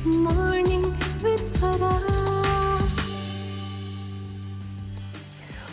Morning with Farah.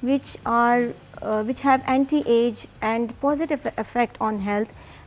which have anti-age and positive effect on health,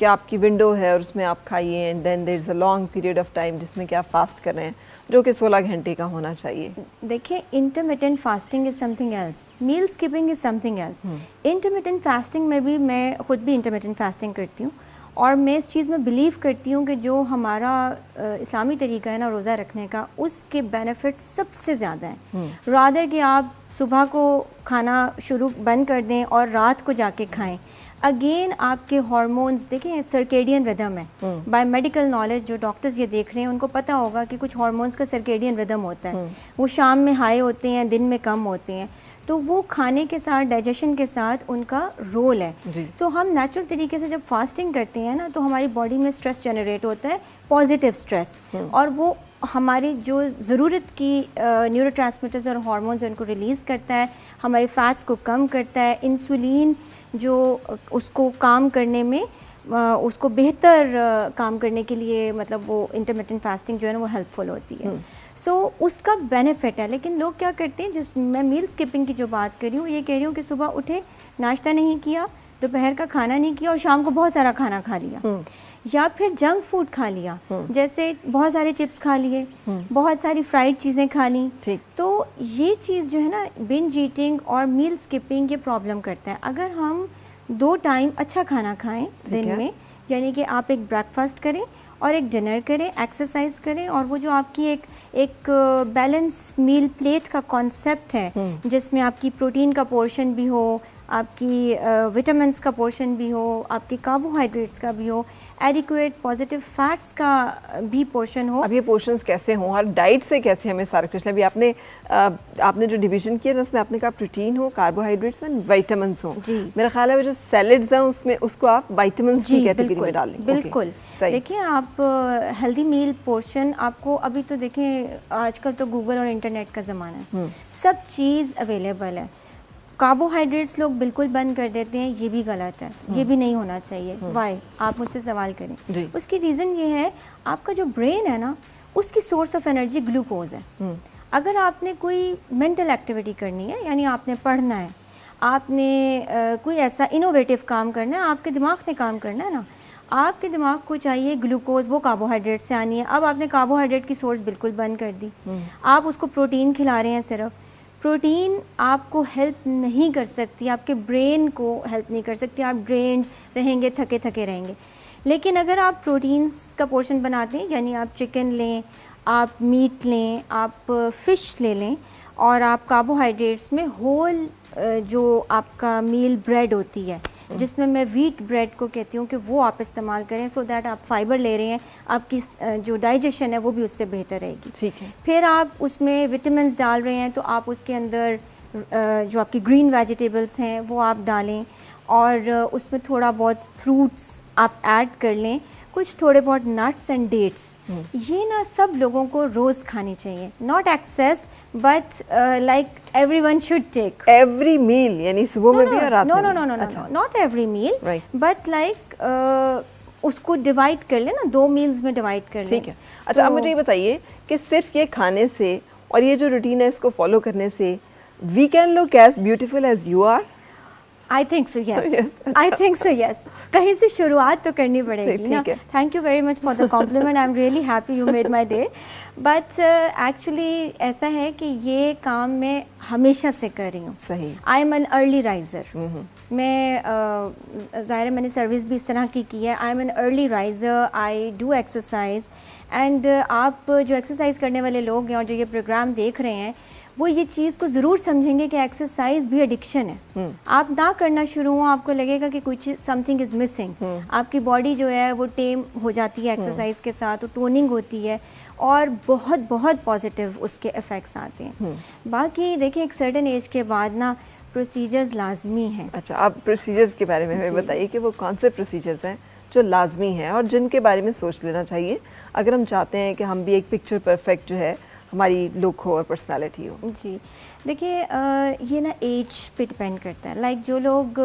کہ آپ کی window ہے اور اس میں آپ کھائیے and then there is a long period of time جس میں کہ آپ فاسٹ کر رہے ہیں جو کہ 16 گھنٹے کا ہونا چاہیے. دیکھیں intermittent fasting is something else, meal skipping is something else. Intermittent fasting میں بھی میں خود بھی انٹرمیٹنٹ فاسٹنگ کرتی ہوں, اور میں اس چیز میں بلیو کرتی ہوں کہ جو ہمارا اسلامی طریقہ ہے نا روزہ رکھنے کا, اس کے بینیفٹس سب سے زیادہ ہیں. رادر کہ آپ صبح کو کھانا بند کر دیں اور رات کو جا کے کھائیں, اگین آپ کے ہارمونز دیکھیں سرکیڈین ردم ہے. بائی میڈیکل نالج جو ڈاکٹرز یہ دیکھ رہے ہیں ان کو پتہ ہوگا کہ کچھ ہارمونز کا سرکیڈین ردم ہوتا ہے, وہ شام میں ہائی ہوتے ہیں, دن میں کم ہوتے ہیں. تو وہ کھانے کے ساتھ ڈائجیشن کے ساتھ ان کا رول ہے. سو ہم نیچرل طریقے سے جب فاسٹنگ کرتے ہیں نا تو ہماری باڈی میں اسٹریس جنریٹ ہوتا ہے, پازیٹیو اسٹریس, اور وہ ہماری جو ضرورت کی نیورو ٹرانسمیٹرز اور ہارمونز ان کو ریلیز کرتا ہے, ہمارے فیٹس کو کم کرتا ہے, انسولین جو اس کو کام کرنے میں اس کو بہتر کام کرنے کے لیے مطلب وہ انٹرمیٹنٹ فاسٹنگ جو ہے نا وہ ہیلپ فل ہوتی ہے. سو اس کا بینیفٹ ہے. لیکن لوگ کیا کرتے ہیں, جس میں میل اسکپنگ کی جو بات کر رہی ہوں یہ کہہ رہی ہوں کہ صبح اٹھے ناشتہ نہیں کیا, دوپہر کا کھانا نہیں کیا اور شام کو بہت سارا کھانا کھا لیا, یا پھر جنک فوڈ کھا لیا, جیسے بہت سارے چپس کھا لیے, بہت ساری فرائیڈ چیزیں کھا لیں. تو یہ چیز جو ہے نا بنج ایٹنگ اور میل اسکپنگ یہ پرابلم کرتا ہے. اگر ہم 2 ٹائم اچھا کھانا کھائیں دن میں, یعنی کہ آپ ایک بریک فاسٹ کریں اور ایک ڈنر کریں, ایکسرسائز کریں, اور وہ جو آپ کی ایک بیلنس میل پلیٹ کا کانسیپٹ ہے جس میں آپ کی پروٹین کا پورشن بھی ہو, آپ کی وٹامنس کا پورشن بھی ہو, آپ کی کاربوہائیڈریٹس کا بھی ہو, ایڈیکویٹ پازیٹیو فیٹس کا بھی پورشن ہو. اب یہ پورشنز کیسے ہوں اور ڈائٹ سے کیسے ہمیں سارا کچھ, ابھی آپ نے جو ڈویژن کیا نا اس میں آپ نے کہا protein who, carbohydrates and vitamins ہوں. میرا خیال ہے جو سیلڈز ہیں اس میں اس کو آپ وائٹامنس کی کیٹیگری میں ڈال لیں. بالکل. دیکھیں آپ ہیلدی میل پورشن آپ کو ابھی تو دیکھیں آج کل تو گوگل اور انٹرنیٹ کا زمانہ ہے, سب چیز اویلیبل ہے. کاربوہائیڈریٹس لوگ بالکل بند کر دیتے ہیں, یہ بھی غلط ہے, یہ بھی نہیں ہونا چاہیے. وائی, آپ مجھ سے سوال کریں. اس کی ریزن یہ ہے آپ کا جو برین ہے نا اس کی سورس آف انرجی گلوکوز ہے. اگر آپ نے کوئی مینٹل ایکٹیویٹی کرنی ہے, یعنی آپ نے پڑھنا ہے, آپ نے کوئی ایسا انوویٹیو کام کرنا ہے, آپ کے دماغ نے کام کرنا ہے نا, آپ کے دماغ کو چاہیے گلوکوز, وہ کاربوہائیڈریٹ سے آنی ہے. اب آپ نے کاربوہائیڈریٹ کی سورس بالکل بند کر دی, آپ اس کو پروٹین کھلا رہے ہیں. صرف پروٹین آپ کو ہیلپ نہیں کر سکتی, آپ کے برین کو ہیلپ نہیں کر سکتی, آپ ڈرینڈ رہیں گے, تھکے تھکے رہیں گے. لیکن اگر آپ پروٹینز کا پورشن بناتے ہیں, یعنی آپ چکن لیں, آپ میٹ لیں, آپ فش لے لیں, اور آپ کاربوہائیڈریٹس میں ہول جو آپ کا میل بریڈ ہوتی ہے جس میں ویٹ بریڈ کو کہتی ہوں کہ وہ آپ استعمال کریں, سو دیٹ آپ فائبر لے رہے ہیں, آپ کی جو ڈائجیشن ہے وہ بھی اس سے بہتر رہے گی. ٹھیک ہے. پھر آپ اس میں وٹامنس ڈال رہے ہیں تو آپ اس کے اندر جو آپ کی گرین ویجیٹیبلس ہیں وہ آپ ڈالیں, اور اس میں تھوڑا بہت فروٹس آپ ایڈ کر لیں, کچھ تھوڑے بہت نٹس اینڈ ڈیٹس. یہ نا سب لوگوں کو روز کھانی چاہیے, not excess but like everyone should take every meal, یعنی صبح میں بھی اور رات میں. No not every meal, but like اس کو ڈیوائڈ کر لیں نا, 2 میلز میں ڈیوائڈ کر لیں. ٹھیک ہے. اچھا اب مجھے یہ بتائیے کہ صرف یہ کھانے سے اور یہ جو روٹین ہے اس کو فالو کرنے سے we can look as beautiful as you are. I think so, yes. I think so, yes. کہیں سے شروعات تو کرنی پڑے گی نا. Thank you very much for the compliment. I'm really happy you made my day. But actually ایسا ہے کہ یہ کام میں ہمیشہ سے کر رہی ہوں. صحیح. I'm an early riser. میں ظاہر ہے میں نے سروس بھی اس طرح کی ہے. I'm an early riser. I do exercise. And آپ جو ایکسرسائز کرنے والے لوگ ہیں اور جو یہ پروگرام دیکھ رہے ہیں وہ یہ چیز کو ضرور سمجھیں گے کہ ایکسرسائز بھی ایڈکشن ہے. آپ نہ کرنا شروع ہوں, آپ کو لگے گا کہ کچھ سم تھنگ از مسنگ. آپ کی باڈی جو ہے وہ ٹیم ہو جاتی ہے ایکسرسائز کے ساتھ, وہ ٹوننگ ہوتی ہے, اور بہت بہت پازیٹیو اس کے افیکٹس آتے ہیں. باقی دیکھیں ایک سرٹن ایج کے بعد نا پروسیجرز لازمی ہیں. اچھا, آپ پروسیجرز کے بارے میں ہمیں بتائیے کہ وہ کون سے پروسیجرز ہیں جو لازمی ہیں اور جن کے بارے میں سوچ لینا چاہیے اگر ہم چاہتے ہیں کہ ہم بھی ایک پکچر پرفیکٹ جو ہے ہماری لک ہو اور پرسنالٹی ہو. جی دیکھیے یہ نا ایج پہ ڈپینڈ کرتا ہے. لائک جو لوگ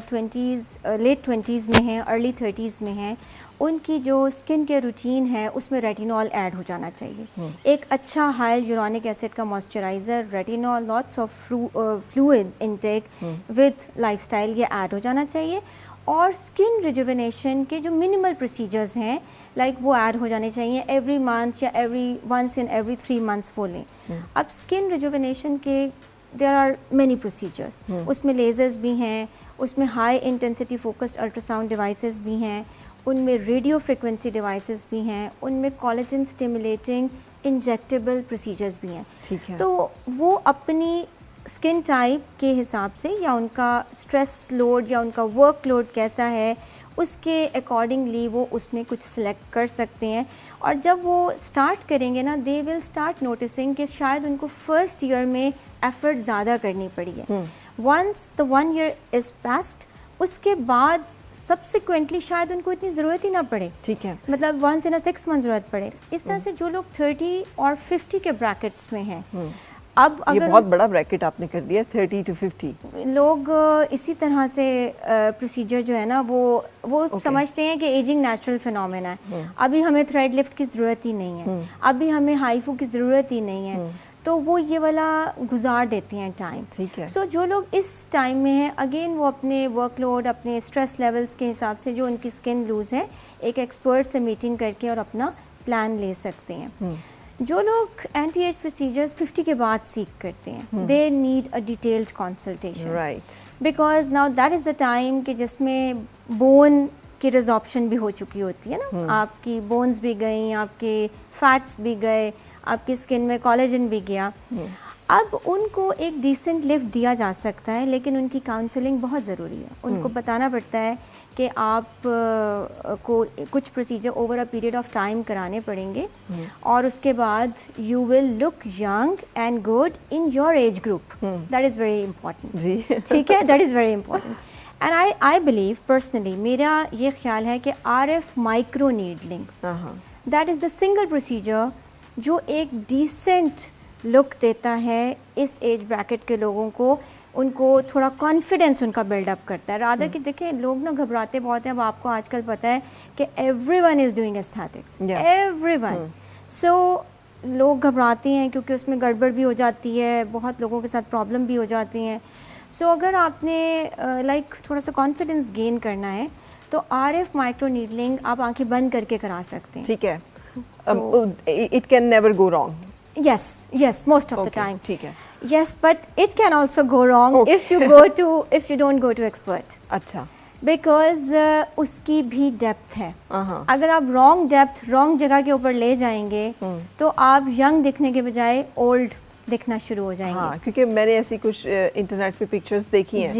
20s لیٹ 20s میں ہیں, ارلی 30s میں ہیں, ان کی جو اسکن کیئر روٹین ہے اس میں ریٹینول ایڈ ہو جانا چاہیے. ایک اچھا ہائلورونک ایسڈ کا moisturiser, retinol, lots of fluid intake with lifestyle, یہ ایڈ ہو جانا چاہیے. اور اسکن ریجوینیشن کے جو منیمل پروسیجرز ہیں لائک وہ ایڈ ہو جانے چاہیے ایوری منتھ یا ونس ان ایوری 3 months وہ لیں. اب اسکن ریجوینیشن کے دیر آر مینی پروسیجرز, اس میں لیزرز بھی ہیں, اس میں high intensity focused ultrasound devices بھی ہیں, ان میں ریڈیو فریکوینسی ڈیوائسز بھی ہیں, ان میں کولیجن اسٹیمولیٹنگ انجیکٹیبل پروسیجرز بھی ہیں. ٹھیک ہے. تو وہ اپنی اسکن ٹائپ کے حساب سے یا ان کا اسٹریس لوڈ یا ان کا ورک لوڈ کیسا ہے اس کے اکارڈنگلی وہ اس میں کچھ سلیکٹ کر سکتے ہیں. اور جب وہ اسٹارٹ کریں گے نا دے ول اسٹارٹ نوٹسنگ کہ شاید ان کو فرسٹ ایئر میں ایفرٹ زیادہ کرنی پڑی ہے. Once the 1 year is passed اس کے بعد سبسیکوینٹلی شاید ان کو اتنی ضرورت ہی نہ پڑے. ٹھیک ہے. مطلب 1 in a 6 month ضرورت پڑے. اس طرح سے جو لوگ 30 اور 50 کے بریکٹس میں ہیں, اب یہ اگر بہت بڑا بریکٹ آپ نے کر دیا 30 to 50 لوگ اسی طرح سے پروسیجر جو ہے نا وہ سمجھتے ہیں کہ ایجنگ نیچرل فینومینا ہے, ابھی ہمیں تھریڈ لفٹ کی ضرورت ہی نہیں ہے, ابھی ہمیں ہائیفو کی ضرورت ہی نہیں ہے, تو وہ یہ والا گزار دیتے ہیں ٹائم. ٹھیک ہے. سو جو لوگ اس ٹائم میں ہیں اگین وہ اپنے ورک لوڈ اپنے اسٹریس لیولس کے حساب سے جو ان کی اسکن لوز ہے ایک ایکسپرٹ سے میٹنگ کر کے اور اپنا پلان لے سکتے ہیں. جو لوگ اینٹی ایج پروسیجرز 50 کے بعد سیکھ کرتے ہیں they need a detailed consultation, right, because now that is the time کہ جس میں بون کی ریزارپشن بھی ہو چکی ہوتی ہے نا, آپ کی بونز بھی گئیں, آپ کے فیٹس بھی گئے, آپ کی اسکن میں کولیجن بھی گیا. اب ان کو ایک ڈیسنٹ لفٹ دیا جا سکتا ہے لیکن ان کی کاؤنسلنگ بہت ضروری ہے. ان کو بتانا پڑتا ہے کہ آپ کو کچھ procedure over a period of time کرانے پڑیں گے اور اس کے بعد you will look young and good in your age group. That is very important. جی ٹھیک ہے, that is very important. And I believe personally میرا یہ خیال ہے کہ RF microneedling that is the single procedure جو ایک ڈیسنٹ لک دیتا ہے اس ایج بریکٹ کے لوگوں کو, ان کو تھوڑا کانفیڈینس ان کا بلڈ اپ کرتا ہے. رادر کہ دیکھیں لوگ نا گھبراتے بہت ہیں. اب آپ کو آج کل پتہ ہے کہ everyone is doing aesthetics, everyone. So لوگ گھبراتے ہیں کیونکہ اس میں گڑبڑ بھی ہو جاتی ہے, بہت لوگوں کے ساتھ پرابلم بھی ہو جاتی ہیں. سو اگر آپ نے لائک تھوڑا سا کانفیڈینس گین کرنا ہے تو RF مائکرو نیڈلنگ آپ آنکھیں بند کر کے کرا سکتے ہیں. ٹھیک ہے. It can never go wrong. Yes, most of the time. ٹھیک ہے. Yes, but it can also go wrong if you don't go to expert. اچھا. Because اس کی بھی ڈیپتھ ہے. اگر آپ رانگ ڈیپتھ رانگ جگہ کے اوپر لے جائیں گے تو آپ ینگ دکھنے کے بجائے اولڈ دکھنا شروع ہو جائیں گے. ہاں, کیونکہ میں نے ایسی کچھ انٹرنیٹ پہ پکچرز دیکھی ہیں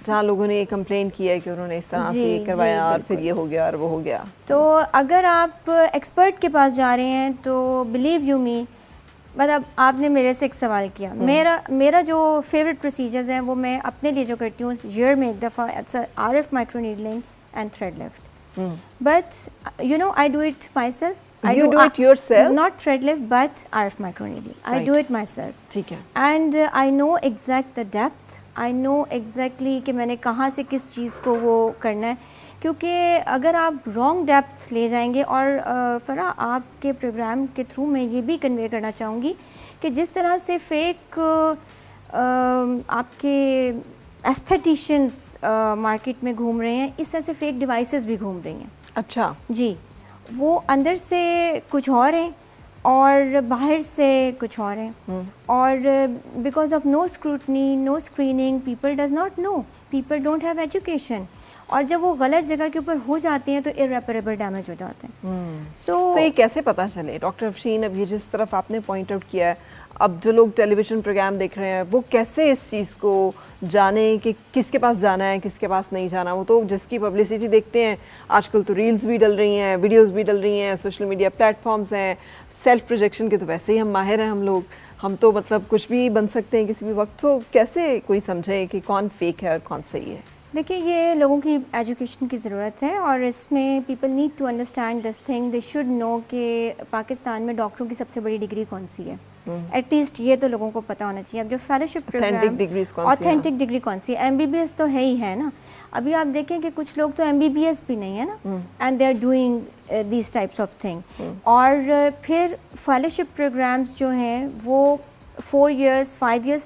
جہاں لوگوں نے یہ کمپلین کیا ہے کہ انہوں نے اس طرح سے کروایا اور پھر یہ ہو گیا اور وہ ہو گیا. تو اگر آپ ایکسپرٹ کے پاس جا رہے ہیں تو بلیو یو می, مطلب آپ نے میرے سے ایک سوال کیا, میرا جو فیوریٹ پروسیجرز ہیں وہ میں اپنے لیے جو کرتی ہوں ایئر میں ایک دفعہ RF microneedling and thread lift. But you know I do it myself. You do it yourself? Not thread lift but RF micro needling. I do it myself. ٹھیک ہے. And I know exact the depth. I know exactly کہ میں نے کہاں سے کس چیز کو وہ کرنا ہے, کیونکہ اگر آپ رانگ ڈیپتھ لے جائیں گے. اور فرا آپ کے پروگرام کے تھرو میں یہ بھی کنوے کرنا چاہوں گی کہ جس طرح سے فیک آپ کے ایستھیٹیشینس مارکیٹ میں گھوم رہے ہیں اس طرح سے فیک ڈیوائسز بھی گھوم رہی ہیں. اچھا. جی, وہ اندر سے کچھ اور ہیں اور باہر سے کچھ اور ہیں. اور because of no scrutiny no screening people does not know, people don't have education, اور جب وہ غلط جگہ کے اوپر ہو جاتے ہیں تو irreparable ڈیمیج ہو جاتے ہیں. تو یہ کیسے پتہ چلے ڈاکٹر افشین, اب یہ جس طرف آپ نے پوائنٹ آؤٹ کیا ہے, اب جو لوگ ٹیلی ویژن پروگرام دیکھ رہے ہیں وہ کیسے اس چیز کو جانیں کہ کس کے پاس جانا ہے کس کے پاس نہیں جانا؟ وہ تو جس کی پبلسٹی دیکھتے ہیں, آج کل تو ریلز بھی ڈل رہی ہیں, ویڈیوز بھی ڈل رہی ہیں, سوشل میڈیا پلیٹ فارمز ہیں, سیلف پروجیکشن کے تو ویسے ہی ہم ماہر ہیں ہم تو مطلب کچھ بھی بن سکتے ہیں کسی بھی وقت. تو کیسے کوئی سمجھے کہ کون فیک ہے اور کون صحیح ہے؟ دیکھیے یہ لوگوں کی ایجوکیشن کی ضرورت ہے, اور اس میں people need to understand this thing. They should know کہ پاکستان میں ڈاکٹروں کی سب سے بڑی ڈگری کون سی ہے. ایٹ لیسٹ یہ تو لوگوں کو پتہ ہونا چاہیے. اب جو فیلوشپ پروگرام آتھینٹک ڈگری کون سی ہے, MBBS تو ہے ہی ہے نا. ابھی آپ دیکھیں کہ کچھ لوگ تو MBBS بھی نہیں ہے نا, and they are doing these types of thing. اور پھر فیلوشپ پروگرامس جو ہیں وہ 4 years 5 years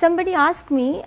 somebody asked me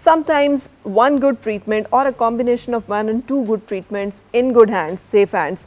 Sometimes one good treatment or a combination of 1 and 2 good treatments in good hands, safe hands,